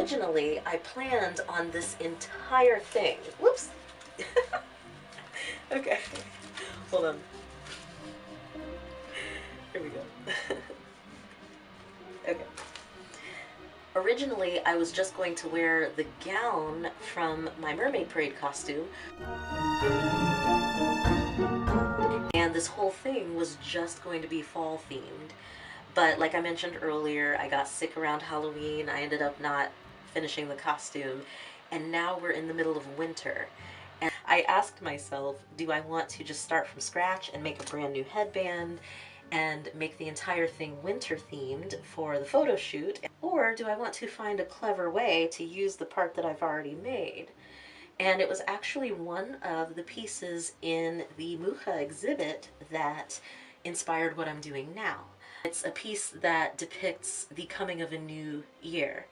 Originally, I planned on this entire thing. Whoops! Okay, hold on. Here we go. Okay. Originally, I was just going to wear the gown from my Mermaid Parade costume, and this whole thing was just going to be fall themed. But like I mentioned earlier, I got sick around Halloween. I ended up not finishing the costume, and now we're in the middle of winter. And I asked myself, do I want to just start from scratch and make a brand new headband and make the entire thing winter themed for the photo shoot? Or do I want to find a clever way to use the part that I've already made? And it was actually one of the pieces in the Mucha exhibit that inspired what I'm doing now. It's a piece that depicts the coming of a new year.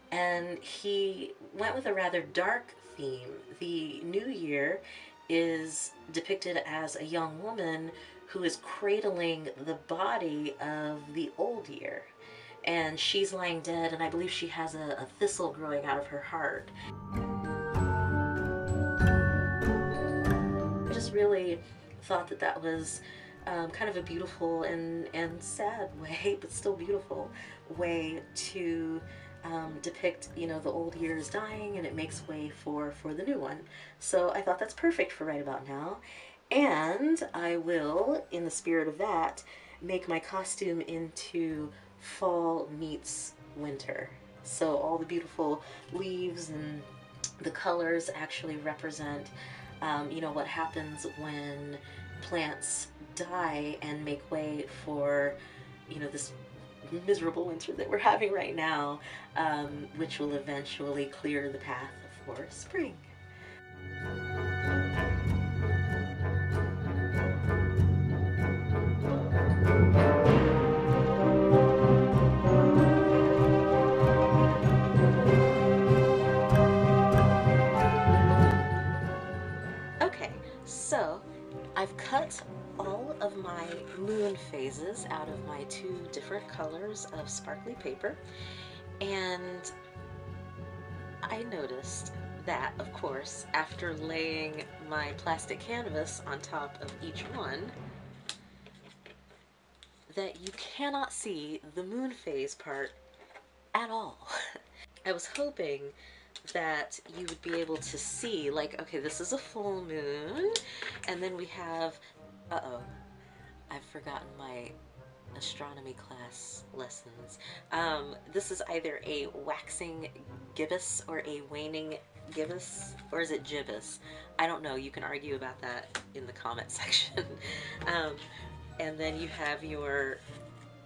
And he went with a rather dark theme. The new year is depicted as a young woman who is cradling the body of the old year. And she's lying dead, and I believe she has a thistle growing out of her heart. I just really thought that that was kind of a beautiful and sad way, but still beautiful way to depict, you know, the old year is dying and it makes way for the new one. So I thought that's perfect for right about now. And I will, in the spirit of that, make my costume into fall meets winter. So all the beautiful leaves and the colors actually represent, you know, what happens when plants die and make way for, you know, this miserable winter that we're having right now, which will eventually clear the path for spring. Okay, so I've cut all of my moon phases out of my two different colors of sparkly paper, and I noticed that, of course, after laying my plastic canvas on top of each one, that you cannot see the moon phase part at all. I was hoping that you would be able to see, like, okay, this is a full moon, and then we have, uh-oh, I've forgotten my astronomy class lessons. This is either a waxing gibbous or a waning gibbous, or is it gibbous? I don't know, you can argue about that in the comment section. And then you have your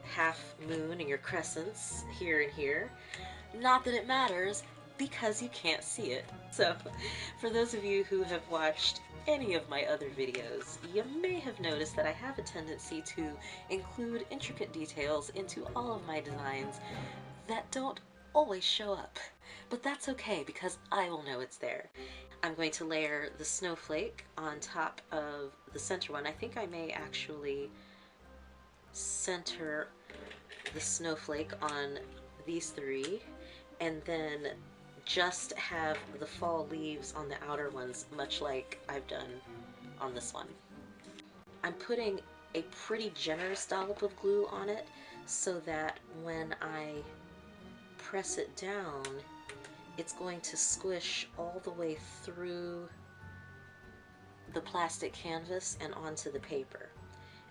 half moon and your crescents here and here. Not that it matters, because you can't see it. So, for those of you who have watched any of my other videos, you may have noticed that I have a tendency to include intricate details into all of my designs that don't always show up. But that's okay, because I will know it's there. I'm going to layer the snowflake on top of the center one. I think I may actually center the snowflake on these three, and then just have the fall leaves on the outer ones, much like I've done on this one. I'm putting a pretty generous dollop of glue on it so that when I press it down, it's going to squish all the way through the plastic canvas and onto the paper.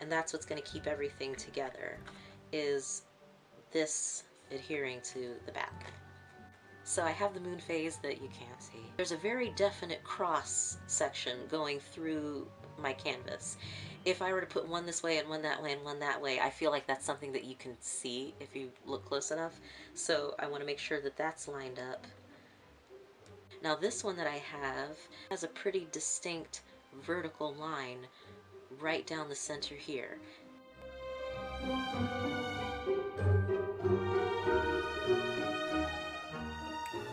And that's what's going to keep everything together, is this adhering to the back. So I have the moon phase that you can't see. There's a very definite cross section going through my canvas. If I were to put one this way and one that way and one that way, I feel like that's something that you can see if you look close enough. So I want to make sure that that's lined up. Now this one that I have has a pretty distinct vertical line right down the center here.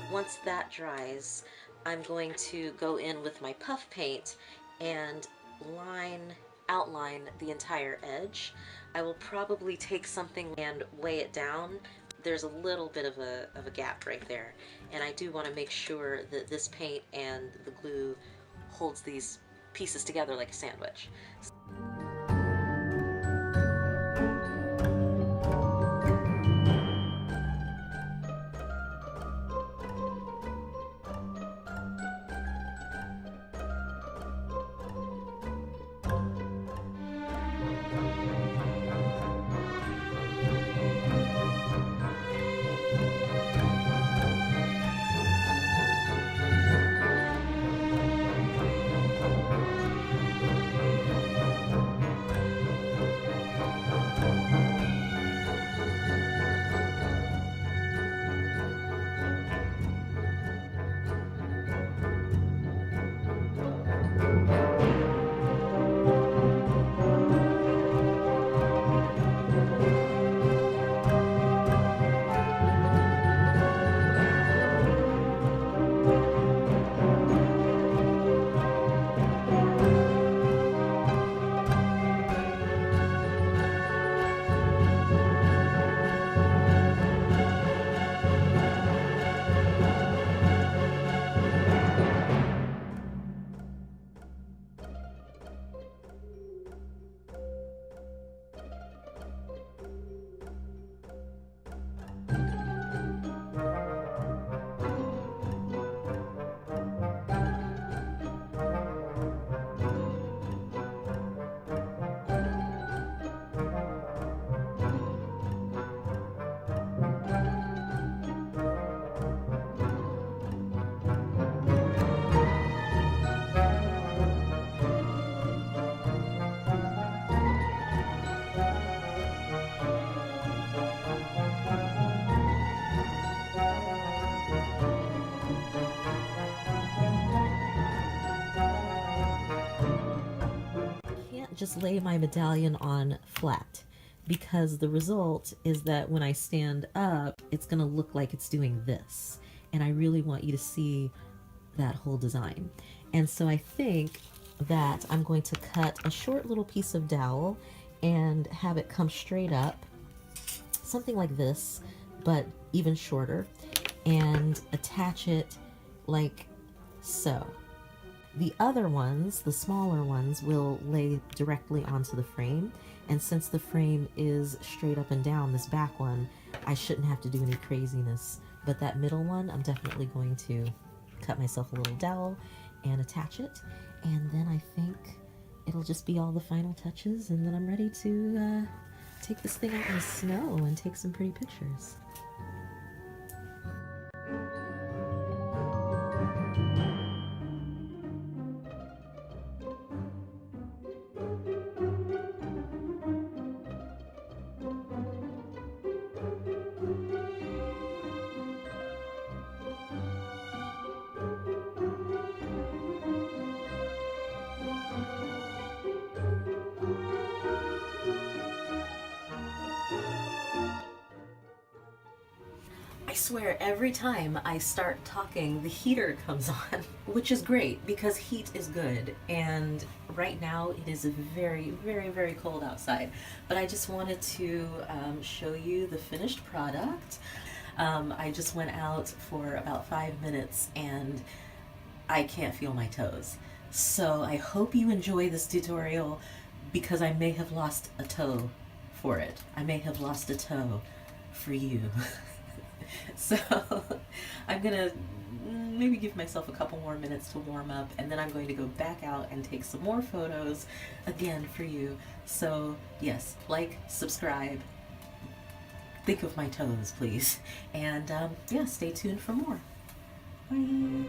Once that dries, I'm going to go in with my puff paint and outline the entire edge. I will probably take something and weigh it down. there's a little bit of a gap right there. And I do want to make sure that this paint and the glue holds these pieces together like a sandwich. Just lay my medallion on flat, because the result is that when I stand up, it's going to look like it's doing this. And I really want you to see that whole design. And so I think that I'm going to cut a short little piece of dowel and have it come straight up, something like this, but even shorter, and attach it like so. The other ones, the smaller ones, will lay directly onto the frame, and since the frame is straight up and down, this back one, I shouldn't have to do any craziness. But that middle one, I'm definitely going to cut myself a little dowel and attach it, and then I think it'll just be all the final touches, and then I'm ready to take this thing out in the snow and take some pretty pictures. I swear every time I start talking, the heater comes on, which is great because heat is good. And right now it is very, very, very cold outside. But I just wanted to show you the finished product. I just went out for about 5 minutes and I can't feel my toes. So I hope you enjoy this tutorial because I may have lost a toe for it. I may have lost a toe for you. So I'm gonna maybe give myself a couple more minutes to warm up, and then I'm going to go back out and take some more photos again for you. So yes, like, subscribe, think of my toes, please, and yeah, stay tuned for more. Bye.